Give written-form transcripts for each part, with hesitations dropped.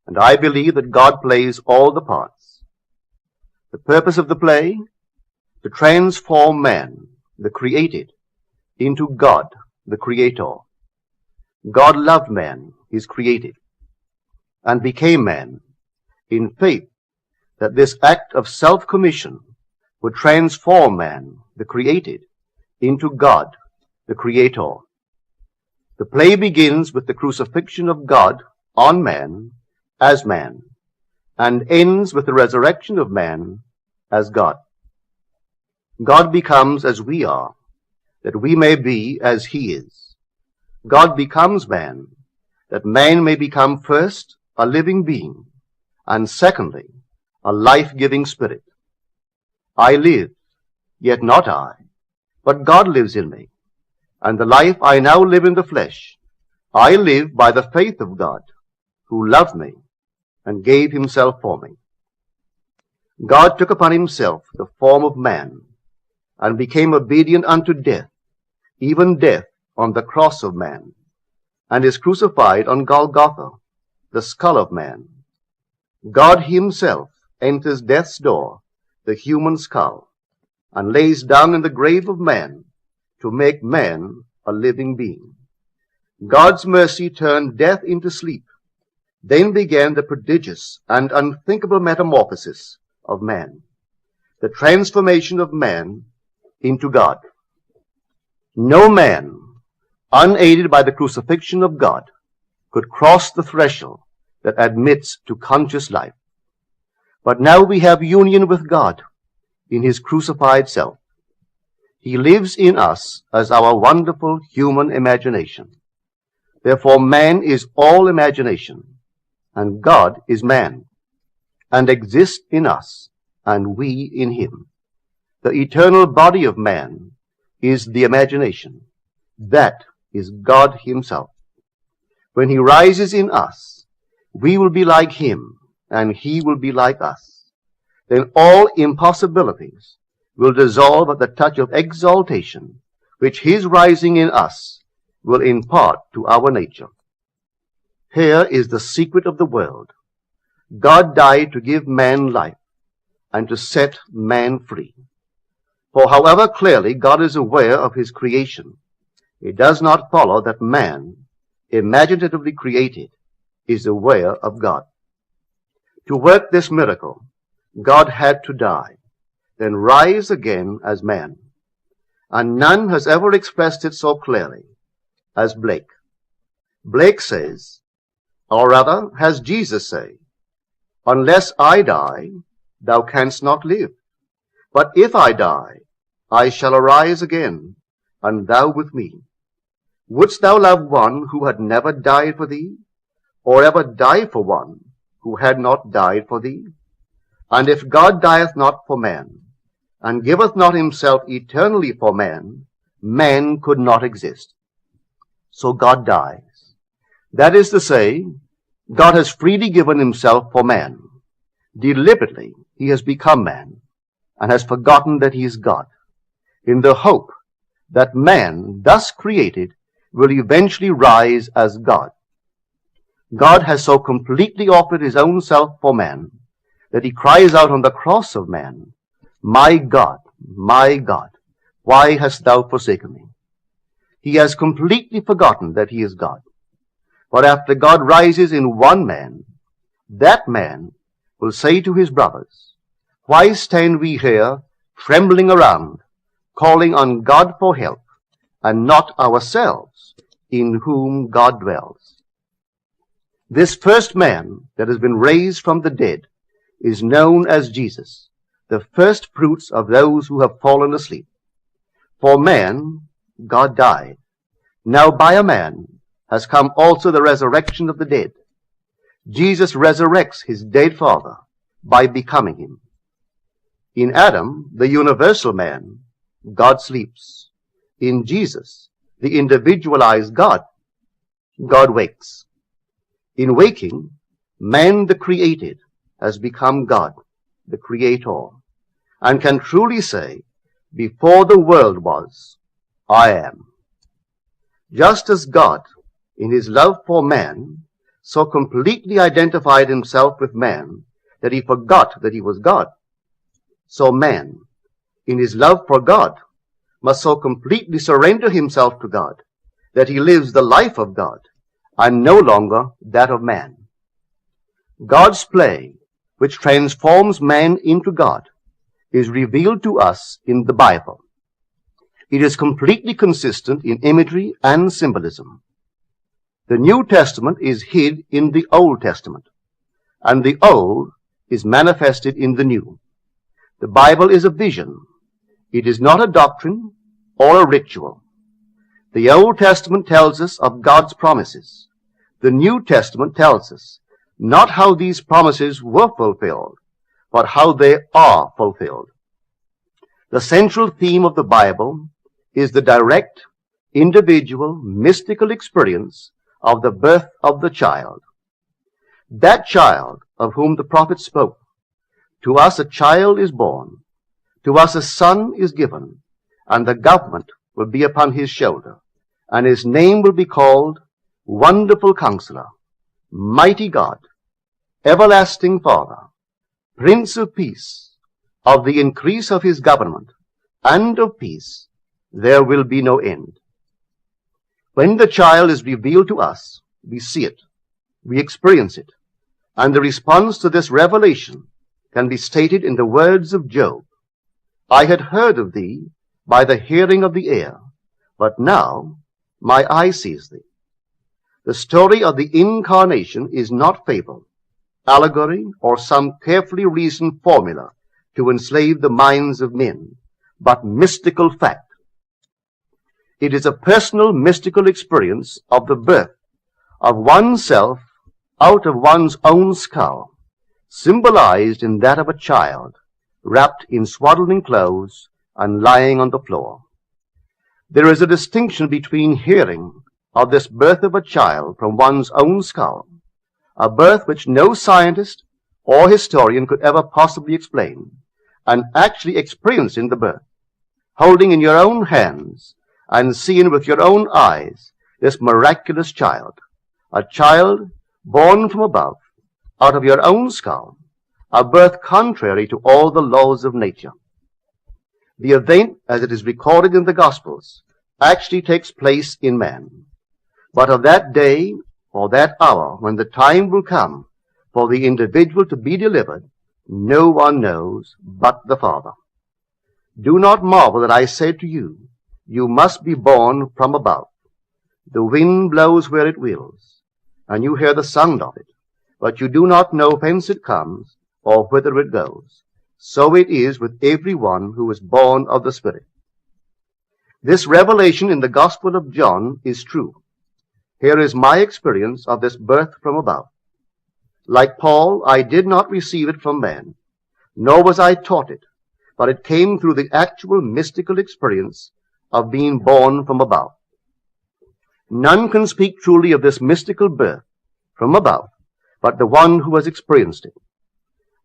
and I believe that God plays all the parts. The purpose of the play? To transform man, the created, into God, the Creator. God loved man, his created, and became man in faith that this act of self-commission would transform man, the created, into God, the Creator. The play begins with the crucifixion of God on man as man, and ends with the resurrection of man as God. God becomes as we are, that we may be as he is. God becomes man, that man may become first a living being, and secondly, a life-giving spirit. I live, yet not I, but God lives in me. And the life I now live in the flesh, I live by the faith of God, who loved me and gave himself for me. God took upon himself the form of man, and became obedient unto death, even death on the cross of man, and is crucified on Golgotha, the skull of man. God himself enters death's door, the human skull, and lays down in the grave of man to make man a living being. God's mercy turned death into sleep. Then began the prodigious and unthinkable metamorphosis of man, the transformation of man into God. No man, unaided by the crucifixion of God, could cross the threshold that admits to conscious life. But now we have union with God in his crucified self. He lives in us as our wonderful human imagination. Therefore man is all imagination, and God is man, and exists in us, and we in him. The eternal body of man is the imagination. That is God himself. When he rises in us, we will be like him, and he will be like us. Then all impossibilities will dissolve at the touch of exaltation, which his rising in us will impart to our nature. Here is the secret of the world. God died to give man life and to set man free. For however clearly God is aware of his creation, it does not follow that man, imaginatively created, is aware of God. To work this miracle, God had to die, then rise again as man. And none has ever expressed it so clearly as Blake. Blake says, or rather has Jesus say, "Unless I die, thou canst not live. But if I die, I shall arise again, and thou with me. Wouldst thou love one who had never died for thee, or ever die for one who had not died for thee? And if God dieth not for man, and giveth not himself eternally for man, man could not exist." So God dies. That is to say, God has freely given himself for man. Deliberately, he has become man, and has forgotten that he is God, in the hope that man, thus created, will eventually rise as God. God has so completely offered his own self for man, that he cries out on the cross of man, my God, why hast thou forsaken me?" He has completely forgotten that he is God. But after God rises in one man, that man will say to his brothers, "Why stand we here trembling around, calling on God for help, and not ourselves, in whom God dwells?" This first man that has been raised from the dead is known as Jesus, the first fruits of those who have fallen asleep. For man, God died. Now by a man has come also the resurrection of the dead. Jesus resurrects his dead father by becoming him. In Adam, the universal man, God sleeps. In Jesus, the individualized God, God wakes. In waking, man the created has become God, the Creator, and can truly say, "Before the world was, I am." Just as God, in his love for man, so completely identified himself with man that he forgot that he was God. So man, in his love for God, must so completely surrender himself to God that he lives the life of God and no longer that of man. God's play, which transforms man into God, is revealed to us in the Bible. It is completely consistent in imagery and symbolism. The New Testament is hid in the Old Testament, and the Old is manifested in the New. The Bible is a vision. It is not a doctrine or a ritual. The Old Testament tells us of God's promises. The New Testament tells us not how these promises were fulfilled, but how they are fulfilled. The central theme of the Bible is the direct, individual, mystical experience of the birth of the child. That child of whom the prophet spoke. To us a child is born, to us a son is given, and the government will be upon his shoulder, and his name will be called Wonderful Counselor, Mighty God, Everlasting Father, Prince of Peace. Of the increase of his government and of peace there will be no end. When the child is revealed to us, we see it, we experience it, and the response to this revelation can be stated in the words of Job. I had heard of thee by the hearing of the ear, but now my eye sees thee. The story of the incarnation is not fable, allegory, or some carefully reasoned formula to enslave the minds of men, but mystical fact. It is a personal mystical experience of the birth of oneself out of one's own skull, symbolized in that of a child, wrapped in swaddling clothes and lying on the floor. There is a distinction between hearing of this birth of a child from one's own skull, a birth which no scientist or historian could ever possibly explain, and actually experiencing the birth, holding in your own hands and seeing with your own eyes this miraculous child, a child born from above, out of your own skull, a birth contrary to all the laws of nature. The event, as it is recorded in the Gospels, actually takes place in man. But of that day or that hour when the time will come for the individual to be delivered, no one knows but the Father. Do not marvel that I said to you, you must be born from above. The wind blows where it wills, and you hear the sound of it, but you do not know whence it comes or whither it goes. So it is with every one who is born of the Spirit. This revelation in the Gospel of John is true. Here is my experience of this birth from above. Like Paul, I did not receive it from man, nor was I taught it, but it came through the actual mystical experience of being born from above. None can speak truly of this mystical birth from above but the one who has experienced it.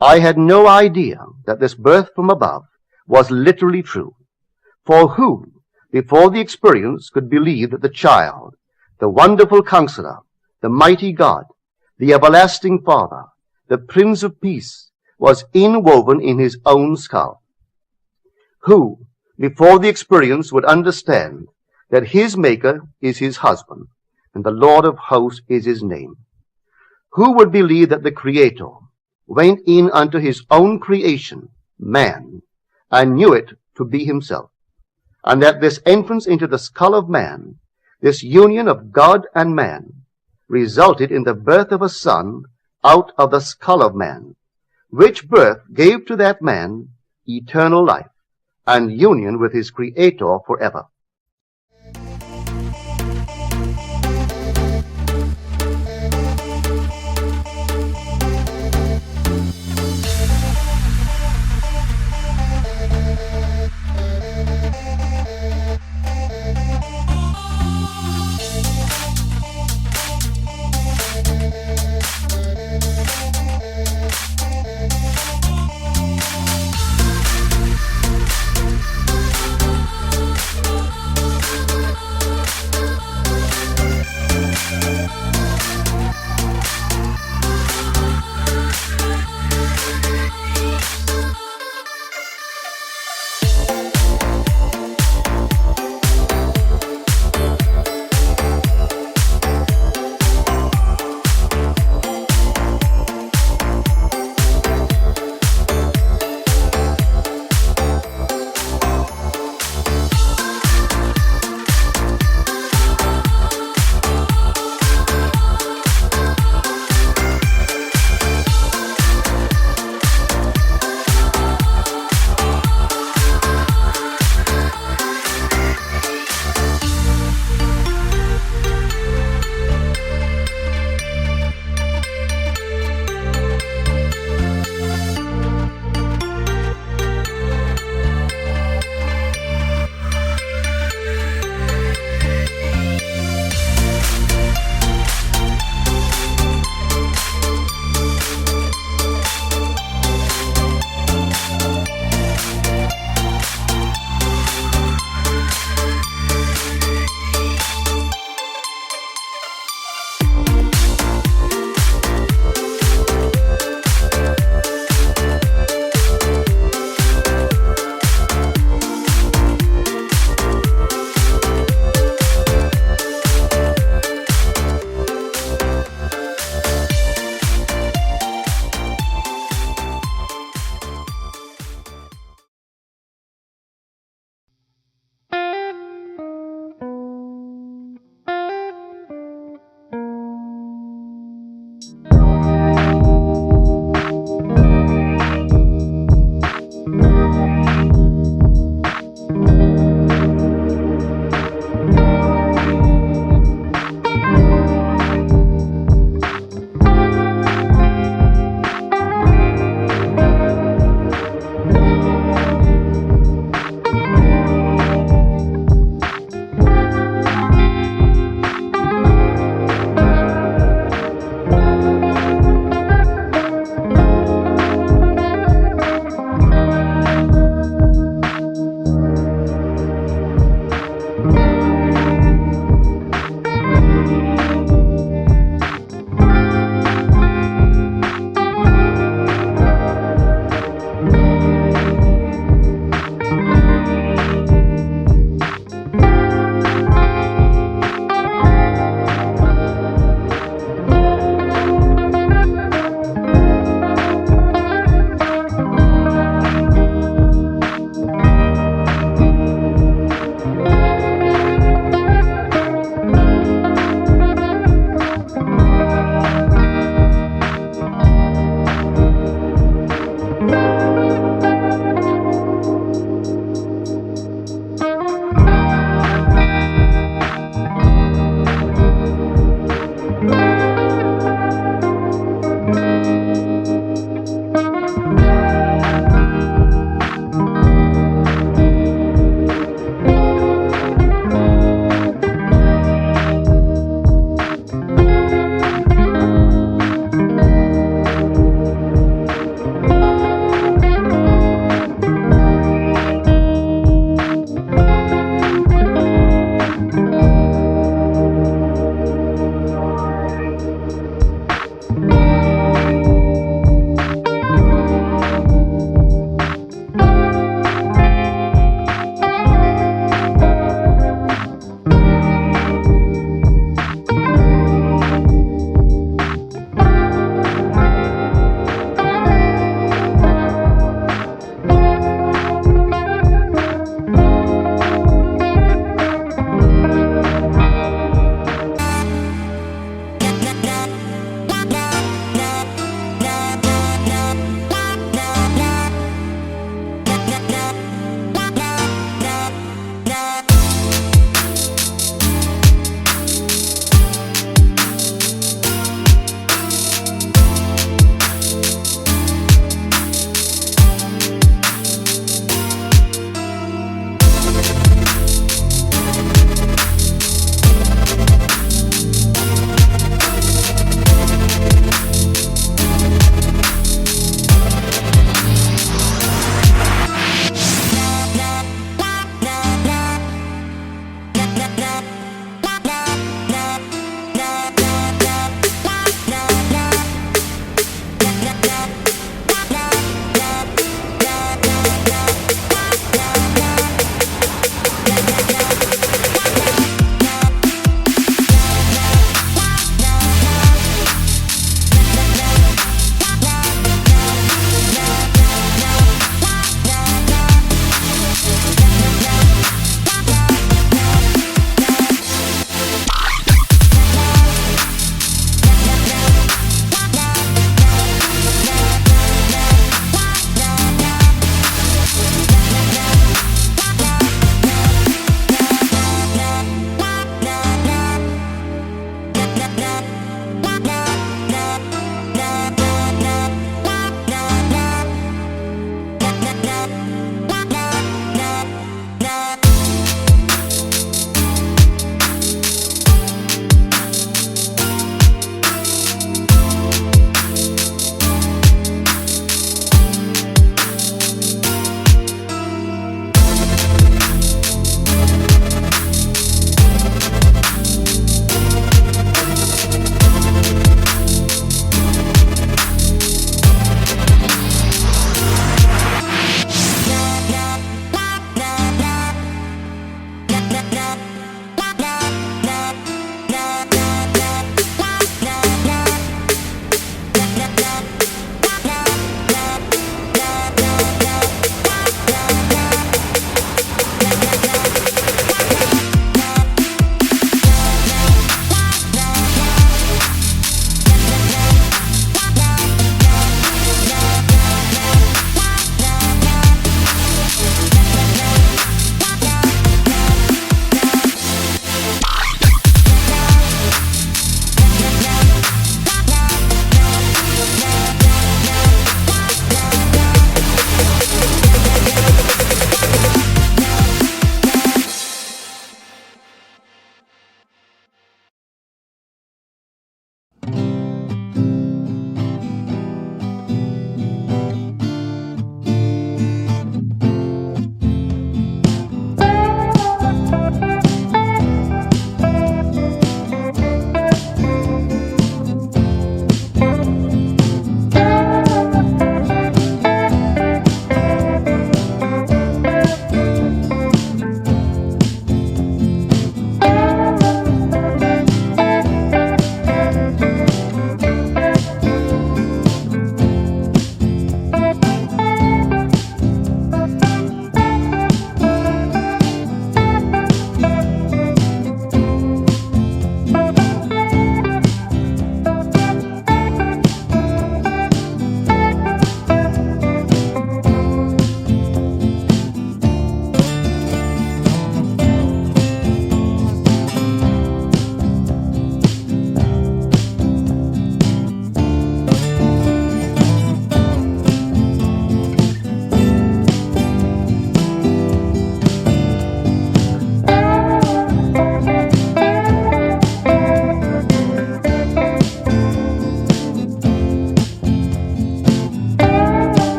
I had no idea that this birth from above was literally true. For who, before the experience, could believe that the child, the Wonderful Counselor, the Mighty God, the Everlasting Father, the Prince of Peace, was inwoven in his own skull? Who, before the experience, would understand that his Maker is his husband, and the Lord of hosts is his name? Who would believe that the Creator went in unto his own creation, man, and knew it to be himself, and that this entrance into the skull of man, this union of God and man, resulted in the birth of a son out of the skull of man, which birth gave to that man eternal life and union with his Creator forever?